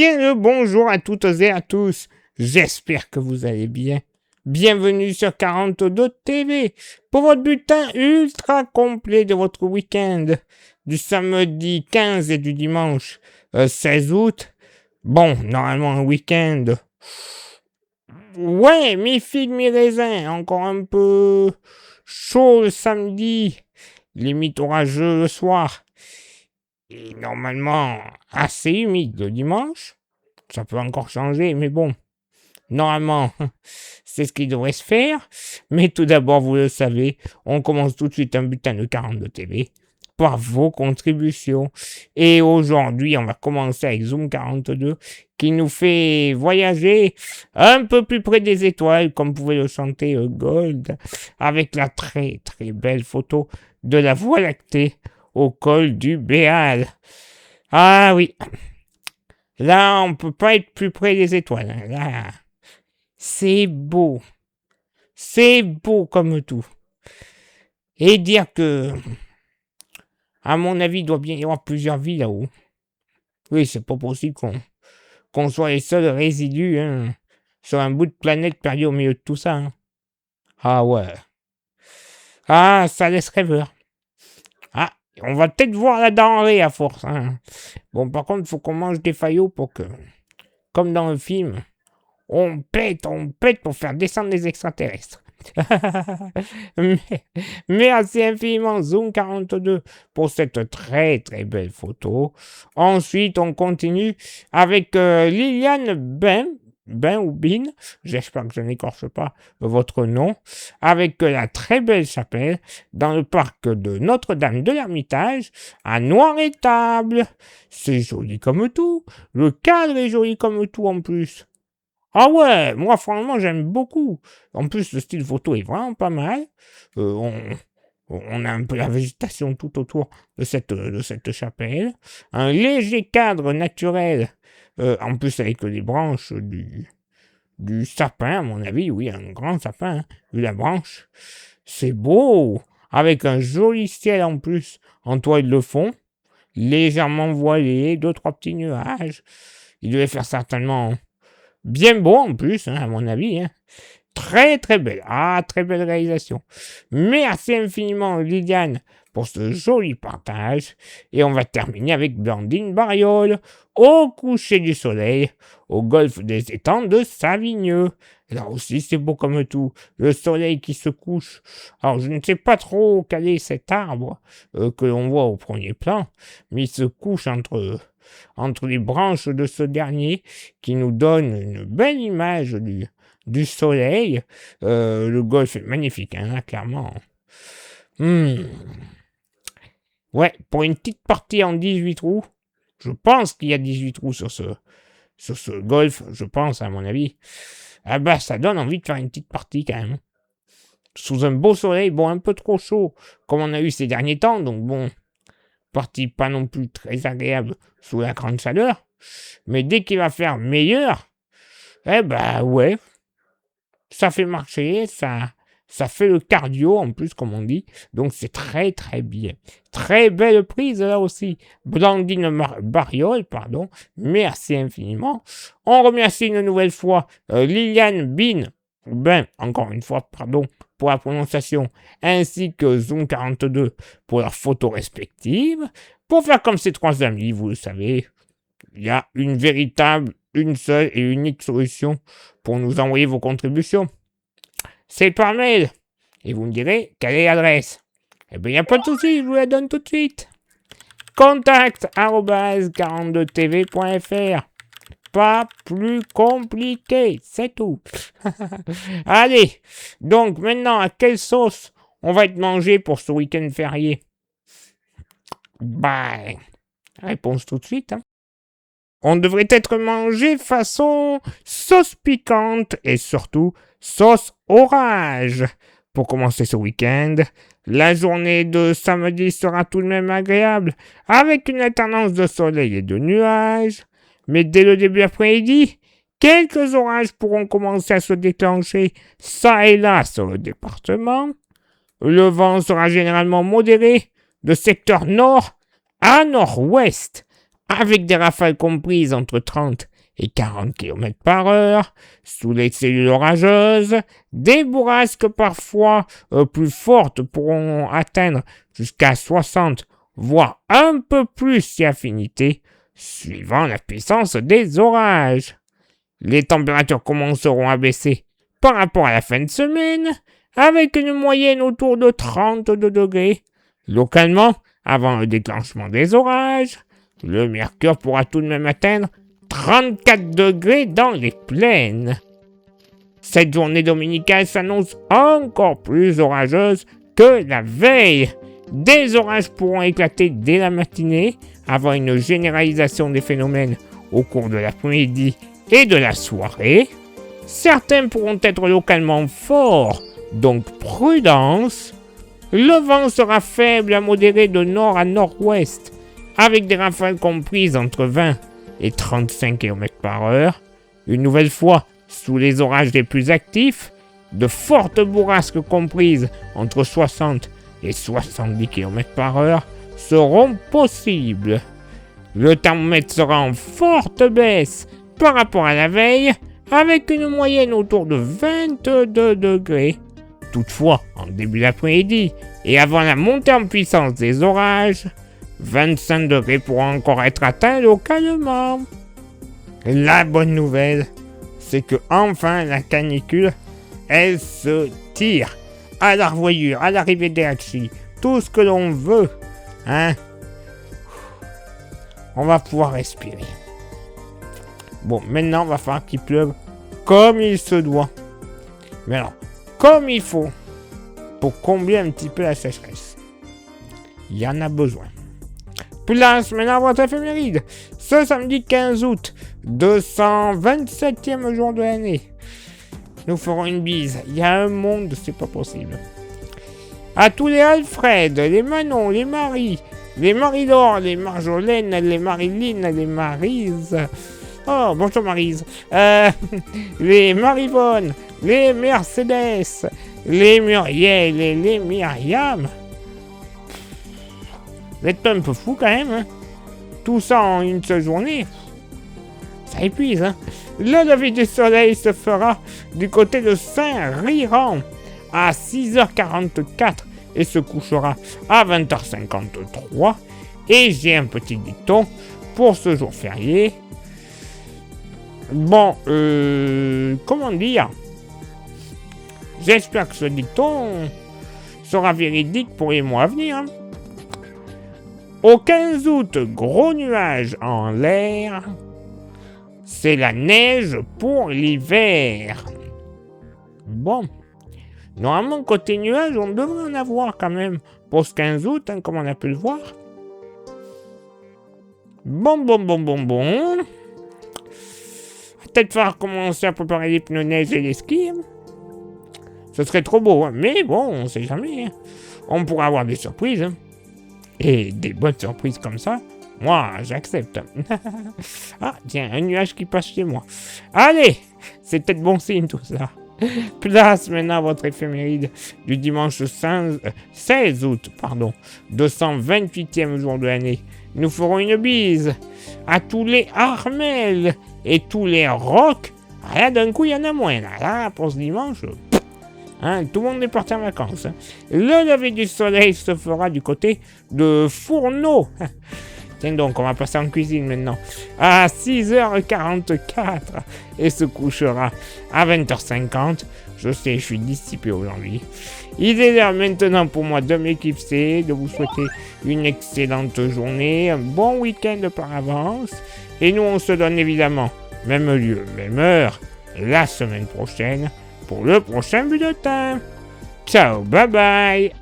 Bien le bonjour à toutes et à tous. J'espère que vous allez bien. Bienvenue sur 42 TV pour votre bulletin ultra complet de votre week-end du samedi 15 et du dimanche 16 août. Bon, normalement un week-end. Ouais, mi-figue, mi-raisin. Encore un peu chaud le samedi. Limite orageux le soir. Et normalement assez humide le dimanche. Ça peut encore changer, mais bon. Normalement, c'est ce qui devrait se faire. Mais tout d'abord, vous le savez, on commence tout de suite un bulletin de 42 TV par vos contributions. Et aujourd'hui, on va commencer avec Zoom 42 qui nous fait voyager un peu plus près des étoiles, comme pouvait le chanter Gold, avec la très très belle photo de la Voie lactée au col du Béal. Ah oui, là on peut pas être plus près des étoiles. Là, c'est beau comme tout. Et dire que, à mon avis, il doit bien y avoir plusieurs vies là-haut. Oui, c'est pas possible qu'on soit les seuls résidus sur un bout de planète perdu au milieu de tout ça. Hein. Ah ouais. Ah, ça laisse rêveur. Ah, on va peut-être voir la denrée à force. Hein. Bon, par contre, il faut qu'on mange des faillots pour que, comme dans le film, on pète pour faire descendre les extraterrestres. Merci infiniment Zoom 42 pour cette très très belle photo. Ensuite, on continue avec Liliane ou Bin, j'espère que je n'écorche pas votre nom, avec la très belle chapelle dans le parc de Notre-Dame de l'Ermitage à Noir-Étable. C'est joli comme tout, le cadre est joli comme tout en plus. Ah ouais, moi franchement j'aime beaucoup. En plus le style photo est vraiment pas mal. On a un peu la végétation tout autour de cette chapelle. Un léger cadre naturel. En plus avec les branches du sapin, à mon avis. Oui, un grand sapin, hein, vu la branche. C'est beau. Avec un joli ciel en plus en toile de fond. Légèrement voilé, 2-3 petits nuages. Il devait faire certainement bien beau en plus, hein, à mon avis. Hein. Très très belle. Ah, très belle réalisation. Merci infiniment Liliane pour ce joli partage. Et on va terminer avec Blandine Bariol au coucher du soleil au golfe des étangs de Savigneux. Là aussi c'est beau comme tout. Le soleil qui se couche. Alors je ne sais pas trop quel est cet arbre que l'on voit au premier plan. Mais il se couche entre les branches de ce dernier qui nous donne une belle image du soleil. Le golfe est magnifique, hein, clairement. Ouais, pour une petite partie en 18 trous, je pense qu'il y a 18 trous sur ce golfe, je pense, à mon avis. Ah bah, ça donne envie de faire une petite partie quand même. Sous un beau soleil, bon, un peu trop chaud, comme on a eu ces derniers temps, donc bon, partie pas non plus très agréable sous la grande chaleur, mais dès qu'il va faire meilleur, eh ben ouais, ça fait marcher, ça fait le cardio en plus comme on dit, donc c'est très très bien. Très belle prise là aussi, Blandine Bariol, pardon, merci infiniment. On remercie une nouvelle fois Liliane encore une fois, pardon, pour la prononciation, ainsi que Zoom 42 pour leurs photos respectives. Pour faire comme ces trois amis, vous le savez, il y a une seule et unique solution pour nous envoyer vos contributions. C'est par mail. Et vous me direz, quelle est l'adresse? Eh bien, il n'y a pas de souci, je vous la donne tout de suite. contact@42tv.fr. Pas plus compliqué, c'est tout. Allez, donc maintenant, à quelle sauce on va être mangé pour ce week-end férié? Bah, réponse tout de suite. Hein. On devrait être mangé façon sauce piquante et surtout sauce orage. Pour commencer ce week-end, la journée de samedi sera tout de même agréable, avec une alternance de soleil et de nuages. Mais dès le début après-midi, quelques orages pourront commencer à se déclencher ça et là sur le département. Le vent sera généralement modéré de secteur nord à nord-ouest, avec des rafales comprises entre 30 et 40 km par heure, sous les cellules orageuses, des bourrasques parfois plus fortes pourront atteindre jusqu'à 60, voire un peu plus si affinité, suivant la puissance des orages. Les températures commenceront à baisser par rapport à la fin de semaine, avec une moyenne autour de 32 degrés. Localement, avant le déclenchement des orages, le mercure pourra tout de même atteindre 34 degrés dans les plaines. Cette journée dominicale s'annonce encore plus orageuse que la veille. Des orages pourront éclater dès la matinée, avant une généralisation des phénomènes au cours de l'après-midi et de la soirée. Certains pourront être localement forts, donc prudence. Le vent sera faible à modéré de nord à nord-ouest, avec des rafales comprises entre 20 et 35 km par heure. Une nouvelle fois, sous les orages les plus actifs, de fortes bourrasques comprises entre 60 et 70 km par heure seront possibles. Le thermomètre sera en forte baisse par rapport à la veille, avec une moyenne autour de 22 degrés. Toutefois, en début d'après-midi et avant la montée en puissance des orages, 25 degrés pourront encore être atteints localement. La bonne nouvelle, c'est que enfin la canicule, elle se tire. À la revoyure, à l'arrivée des hachis, tout ce que l'on veut, hein. On va pouvoir respirer. Bon, maintenant, il va falloir qu'il pleuve comme il se doit. Mais alors, comme il faut, pour combler un petit peu la sécheresse. Il y en a besoin. Place maintenant à votre éphéméride. Ce samedi 15 août, 227e jour de l'année. Nous ferons une bise. Il y a un monde, c'est pas possible. À tous les Alfred, les Manon, les Marie, les Marie-Laure, les Marjolaine, les Marilyn, les Maryse. Oh, bonjour Maryse. Les Marivonne, les Mercedes, les Muriel et les Myriam. Vous êtes un peu fou quand même, hein? Tout ça en une seule journée. Ça épuise, hein? Le lever du soleil se fera du côté de Saint-Riran à 6h44 et se couchera à 20h53. Et j'ai un petit dicton pour ce jour férié. Bon, comment dire? J'espère que ce dicton sera véridique pour les mois à venir. Hein. Au 15 août, gros nuages en l'air. C'est la neige pour l'hiver. Bon. Normalement, côté nuages, on devrait en avoir quand même pour ce 15 août, hein, comme on a pu le voir. Bon. Peut-être falloir commencer à préparer les pneus neige et les skis. Hein. Ce serait trop beau, hein. Mais bon, on sait jamais. Hein. On pourrait avoir des surprises. Hein. Et des bonnes surprises comme ça, moi, j'accepte. Ah, tiens, un nuage qui passe chez moi. Allez, c'est peut-être bon signe tout ça. Place maintenant à votre éphéméride du dimanche 16 août, 228e jour de l'année. Nous ferons une bise à tous les Armel et tous les Rocs. Ah là, d'un coup, il y en a moins. Là, pour ce dimanche, hein, tout le monde est parti en vacances. Hein. Le lever du soleil se fera du côté de Fourneau. Tiens donc, on va passer en cuisine maintenant. À 6h44 et se couchera à 20h50. Je sais, je suis dissipé aujourd'hui. Il est l'heure maintenant pour moi de m'éclipser, de vous souhaiter une excellente journée, un bon week-end par avance. Et nous, on se donne évidemment même lieu, même heure, la semaine prochaine pour le prochain bulletin. Ciao, bye bye.